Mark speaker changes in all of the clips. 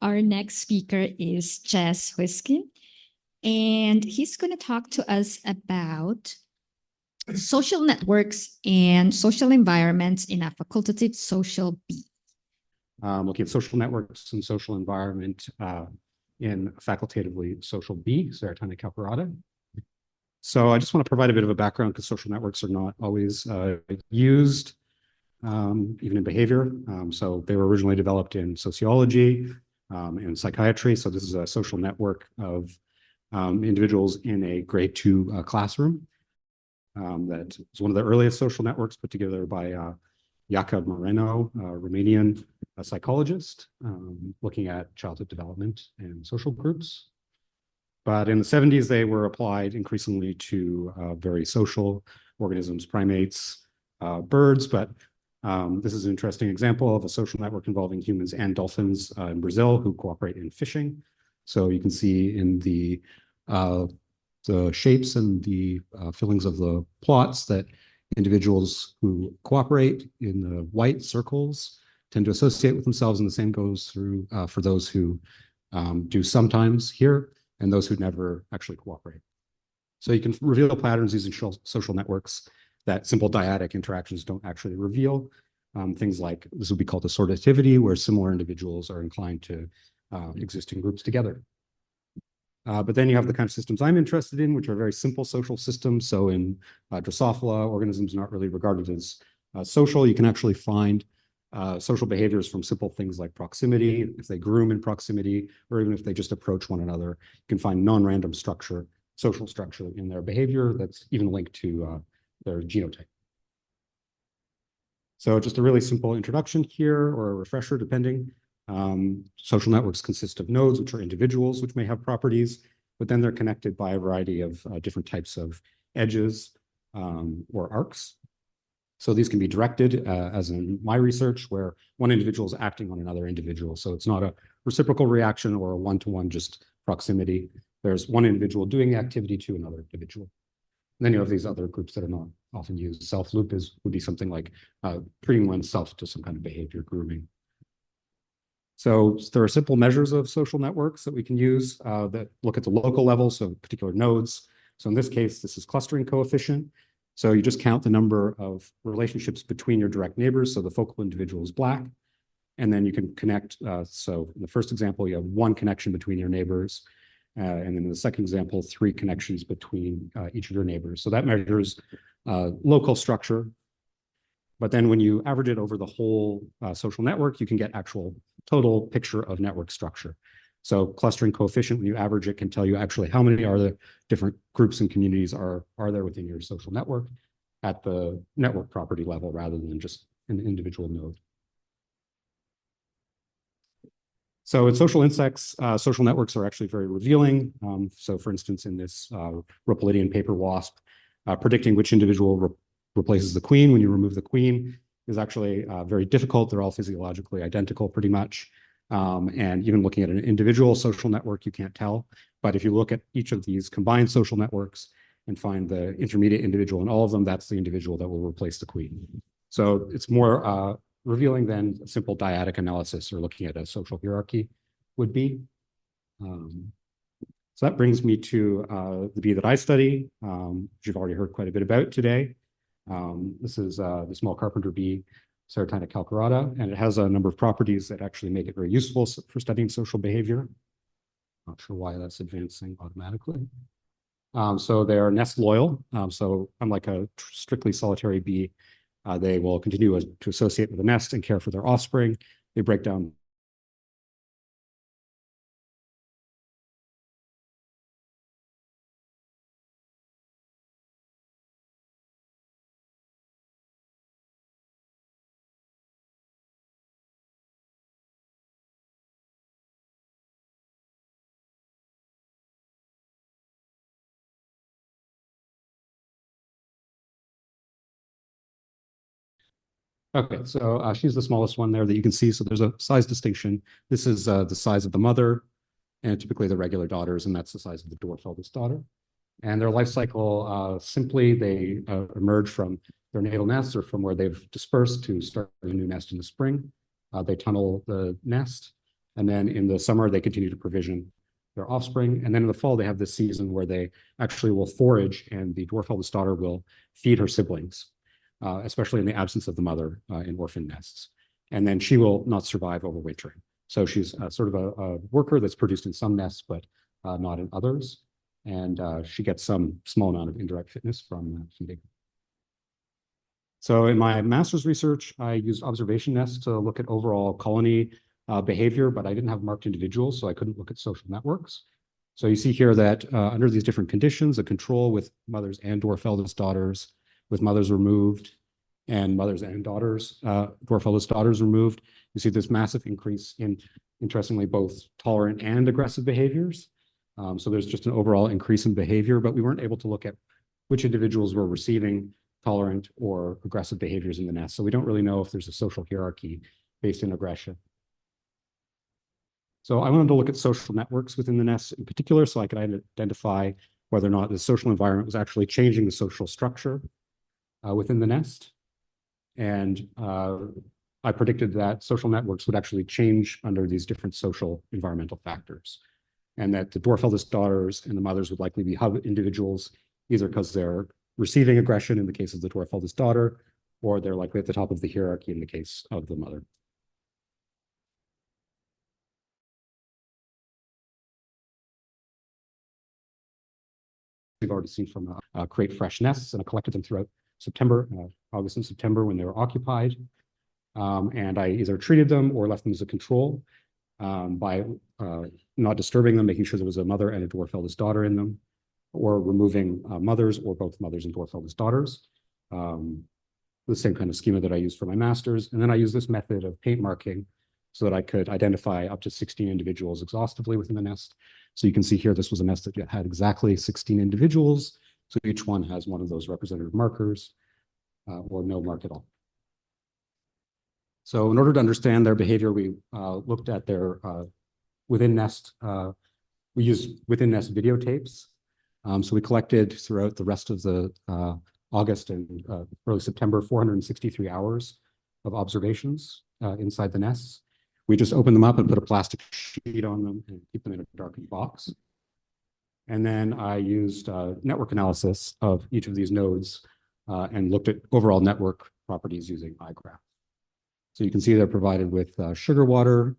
Speaker 1: Our next speaker is Huisken, and he's going to talk to us about social networks and social environments in a facultative social B.
Speaker 2: Looking at social networks and social environment in facultatively social B, Serotina calcarata. So I just want to provide a bit of a background because social networks are not always used, even in behavior. So they were originally developed in sociology and psychiatry. So this is a social network of individuals in a grade 2 classroom. That is one of the earliest social networks put together by Jacob Moreno, a Romanian psychologist, looking at childhood development and social groups. But in the 70s, they were applied increasingly to very social organisms, primates, birds. But this is an interesting example of a social network involving humans and dolphins in Brazil who cooperate in fishing. So you can see in the shapes and the fillings of the plots that individuals who cooperate in the white circles tend to associate with themselves, and the same goes through for those who do sometimes here and those who never actually cooperate. So you can reveal patterns using social networks that simple dyadic interactions don't actually reveal. Things like this would be called assortativity, where similar individuals are inclined to exist in groups together. But then you have the kind of systems I'm interested in, which are very simple social systems. So in Drosophila, organisms not really regarded as social. You can actually find social behaviors from simple things like proximity, if they groom in proximity, or even if they just approach one another. You can find non-random structure, social structure in their behavior that's even linked to their genotype. So just a really simple introduction here, or a refresher, depending. Social networks consist of nodes, which are individuals, which may have properties, but then they're connected by a variety of different types of edges or arcs. So these can be directed, as in my research, where one individual is acting on another individual. So it's not a reciprocal reaction or a one-to-one just proximity. There's one individual doing the activity to another individual. And then you have these other groups that are not often used. Self-loop would be something like treating oneself to some kind of behavior, grooming. So there are simple measures of social networks that we can use that look at the local level, so particular nodes. So in this case, this is clustering coefficient. So you just count the number of relationships between your direct neighbors. So the focal individual is black. And then you can connect. So in the first example, you have one connection between your neighbors. And then in the second example, 3 connections between each of your neighbors. So that measures local structure. But then when you average it over the whole social network, you can get actual total picture of network structure. So clustering coefficient, when you average it, can tell you actually how many are the different groups and communities are there within your social network at the network property level rather than just an individual node. So in social insects, social networks are actually very revealing. So for instance, in this Rhopalidian paper wasp, predicting which individual replaces the queen when you remove the queen is actually very difficult. They're all physiologically identical pretty much. And even looking at an individual social network, you can't tell. But if you look at each of these combined social networks and find the intermediate individual in all of them, that's the individual that will replace the queen. So it's more revealing than a simple dyadic analysis or looking at a social hierarchy would be. So that brings me to the bee that I study, which you've already heard quite a bit about today. This is the small carpenter bee, Serotina calcarata, and it has a number of properties that actually make it very useful for studying social behavior. Not sure why that's advancing automatically. So they are nest loyal. So unlike a strictly solitary bee, they will continue to associate with the nest and care for their offspring. They break down Okay, so she's the smallest one there that you can see. So there's a size distinction. This is the size of the mother, and typically the regular daughters, and that's the size of the dwarf eldest daughter. And their life cycle, simply they emerge from their natal nests or from where they've dispersed to start a new nest in the spring. They tunnel the nest, And then in the summer, they continue to provision their offspring. And then in the fall, they have this season where they actually will forage, and the dwarf eldest daughter will feed her siblings, especially in the absence of the mother in orphan nests. And then she will not survive overwintering. So she's sort of a worker that's produced in some nests, but not in others. And she gets some small amount of indirect fitness from feeding. So in my master's research, I used observation nests to look at overall colony behavior, but I didn't have marked individuals, so I couldn't look at social networks. So you see here that under these different conditions, a control with mothers and dwarf eldest daughters, with mothers removed, and mothers and daughters, dwarf eldest daughters removed, you see this massive increase in, interestingly, both tolerant and aggressive behaviors. So there's just an overall increase in behavior, but we weren't able to look at which individuals were receiving tolerant or aggressive behaviors in the nest. So we don't really know if there's a social hierarchy based in aggression. So I wanted to look at social networks within the nest in particular, so I could identify whether or not the social environment was actually changing the social structure within the nest. And I predicted that social networks would actually change under these different social environmental factors, and that the dwarf eldest daughters and the mothers would likely be hub individuals, either because they're receiving aggression in the case of the dwarf eldest daughter, or they're likely at the top of the hierarchy in the case of the mother. We've already seen from create fresh nests, and I collected them throughout September, August and September when they were occupied. And I either treated them or left them as a control by not disturbing them, making sure there was a mother and a dwarf eldest daughter in them, or removing mothers or both mothers and dwarf eldest daughters. The same kind of schema that I used for my master's. And then I used this method of paint marking so that I could identify up to 16 individuals exhaustively within the nest. So you can see here, this was a nest that had exactly 16 individuals. So each one has one of those representative markers or no mark at all. So in order to understand their behavior, we looked at their within nest, we used within nest videotapes. So we collected throughout the rest of the August and early September, 463 hours of observations inside the nests. We just opened them up and put a plastic sheet on them and keep them in a darkened box. And then I used network analysis of each of these nodes and looked at overall network properties using iGraph. So you can see they're provided with sugar or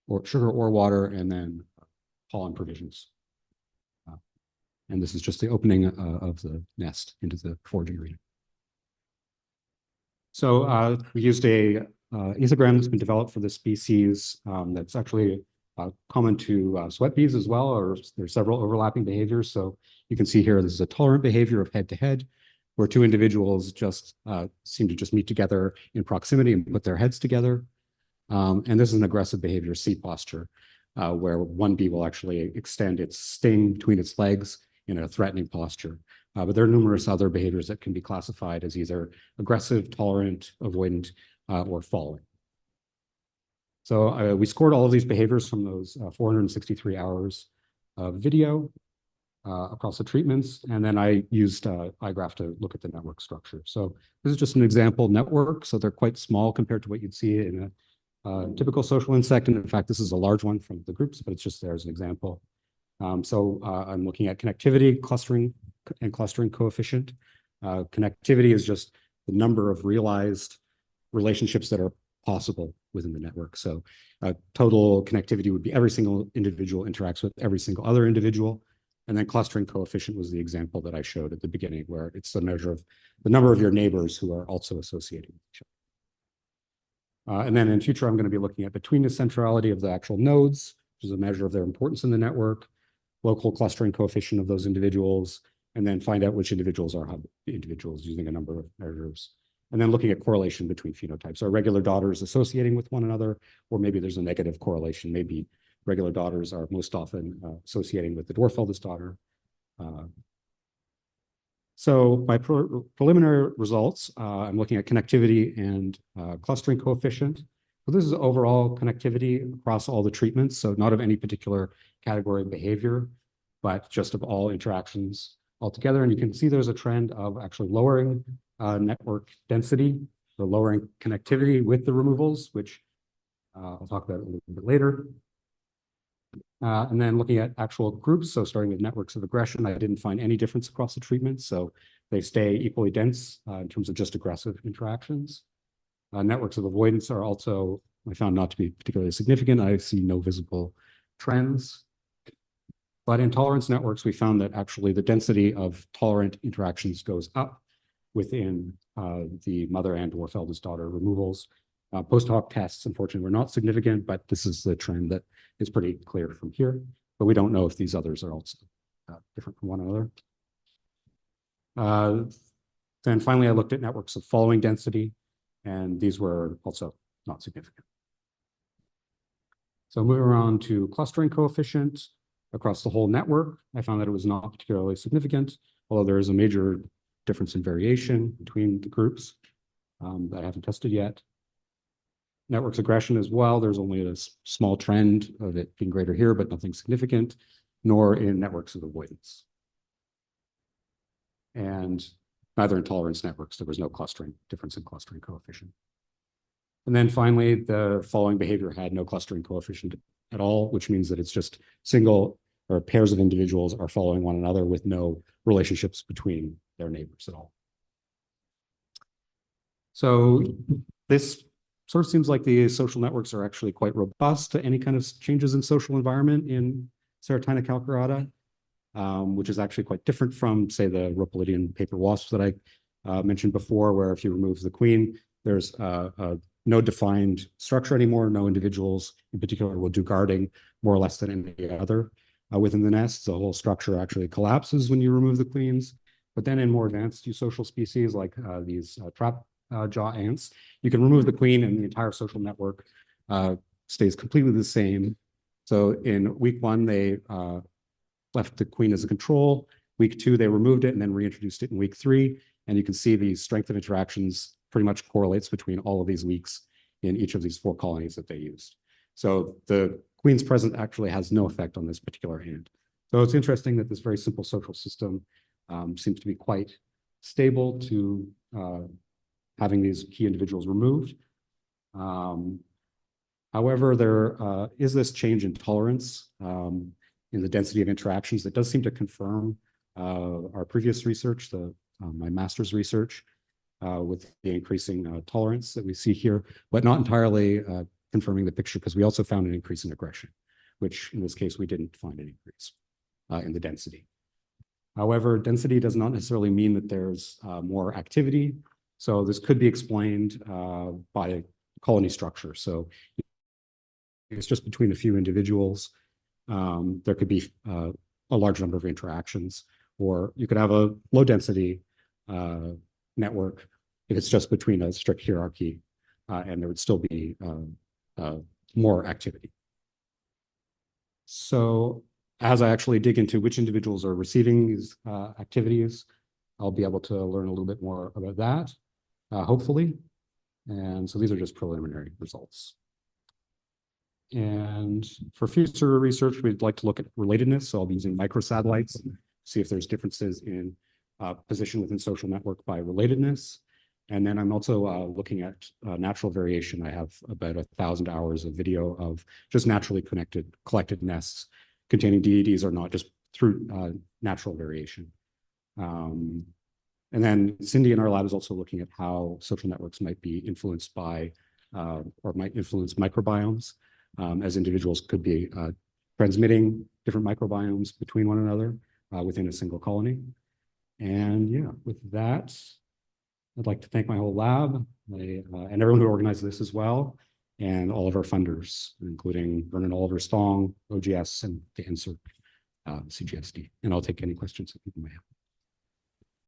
Speaker 2: water, and then pollen provisions. And this is just the opening of the nest into the foraging arena. So we used a ethogram that's been developed for this species that's actually common to sweat bees as well, or there's several overlapping behaviors. So you can see here, this is a tolerant behavior of head-to-head, where two individuals just seem to just meet together in proximity and put their heads together. And this is an aggressive behavior, C posture, where one bee will actually extend its sting between its legs in a threatening posture. But there are numerous other behaviors that can be classified as either aggressive, tolerant, avoidant, or following. So we scored all of these behaviors from those 463 hours of video across the treatments. And then I used iGraph to look at the network structure. So this is just an example network. So they're quite small compared to what you'd see in a typical social insect. And in fact, this is a large one from the groups, but it's just there as an example. So I'm looking at connectivity, clustering, and clustering coefficient. Connectivity is just the number of realized relationships that are possible within the network. So total connectivity would be every single individual interacts with every single other individual. And then clustering coefficient was the example that I showed at the beginning, where it's the measure of the number of your neighbors who are also associated with each other. And then in future, I'm going to be looking at betweenness centrality of the actual nodes, which is a measure of their importance in the network, local clustering coefficient of those individuals, and then find out which individuals are hub individuals using a number of measures. And then looking at correlation between phenotypes. Are regular daughters associating with one another, or maybe there's a negative correlation. Maybe regular daughters are most often associating with the dwarf eldest daughter. So my preliminary results, I'm looking at connectivity and clustering coefficient. So this is overall connectivity across all the treatments. So not of any particular category of behavior, but just of all interactions altogether. And you can see there's a trend of actually lowering network density, so lowering connectivity with the removals, which I'll talk about a little bit later. And then looking at actual groups, so starting with networks of aggression, I didn't find any difference across the treatments. So they stay equally dense in terms of just aggressive interactions. Networks of avoidance are also, I found not to be particularly significant. I see no visible trends. But in tolerance networks, we found that actually the density of tolerant interactions goes up within the mother and dwarf eldest daughter removals. Post hoc tests, unfortunately, were not significant, but this is the trend that is pretty clear from here. But we don't know if these others are also different from one another. Then finally, I looked at networks of following density, and these were also not significant. So moving around to clustering coefficient across the whole network, I found that it was not particularly significant, although there is a major difference in variation between the groups that I haven't tested yet. Networks aggression as well, there's only a small trend of it being greater here, but nothing significant, nor in networks of avoidance. And neither in tolerance networks, there was no clustering difference in clustering coefficient. And then finally, the following behavior had no clustering coefficient at all, which means that it's just single or pairs of individuals are following one another with no relationships between their neighbors at all. So this sort of seems like the social networks are actually quite robust to any kind of changes in social environment in Ceratina calcarata, which is actually quite different from, say, the Rhopalidian paper wasps that I mentioned before, where if you remove the queen, there's no defined structure anymore. No individuals in particular will do guarding more or less than any other within the nest. The whole structure actually collapses when you remove the queens. But then in more advanced eusocial species like these trap jaw ants, you can remove the queen and the entire social network stays completely the same. So in week 1, they left the queen as a control. Week 2, they removed it and then reintroduced it in week 3. And you can see the strength of interactions pretty much correlates between all of these weeks in each of these 4 colonies that they used. So the queen's presence actually has no effect on this particular ant. So it's interesting that this very simple social system seems to be quite stable to having these key individuals removed. However, there is this change in tolerance in the density of interactions that does seem to confirm our previous research, my master's research, with the increasing tolerance that we see here, but not entirely confirming the picture, because we also found an increase in aggression, which in this case, we didn't find an increase in the density. However, density does not necessarily mean that there's more activity. So this could be explained by colony structure. So it's just between a few individuals. There could be a large number of interactions, or you could have a low density network if it's just between a strict hierarchy, and there would still be more activity. So as I actually dig into which individuals are receiving these activities, I'll be able to learn a little bit more about that, hopefully. And so these are just preliminary results. And for future research, we'd like to look at relatedness. So I'll be using microsatellites, see if there's differences in position within social network by relatedness. And then I'm also looking at natural variation. I have about 1,000 hours of video of just naturally collected nests containing DEDs or not, just through natural variation. And then Cindy in our lab is also looking at how social networks might be influenced by or might influence microbiomes, as individuals could be transmitting different microbiomes between one another within a single colony. And yeah, with that, I'd like to thank my whole lab and everyone who organized this as well, and all of our funders, including Vernon Oliver Stong, OGS, and the NSERC CGSD. And I'll take any questions that people may have.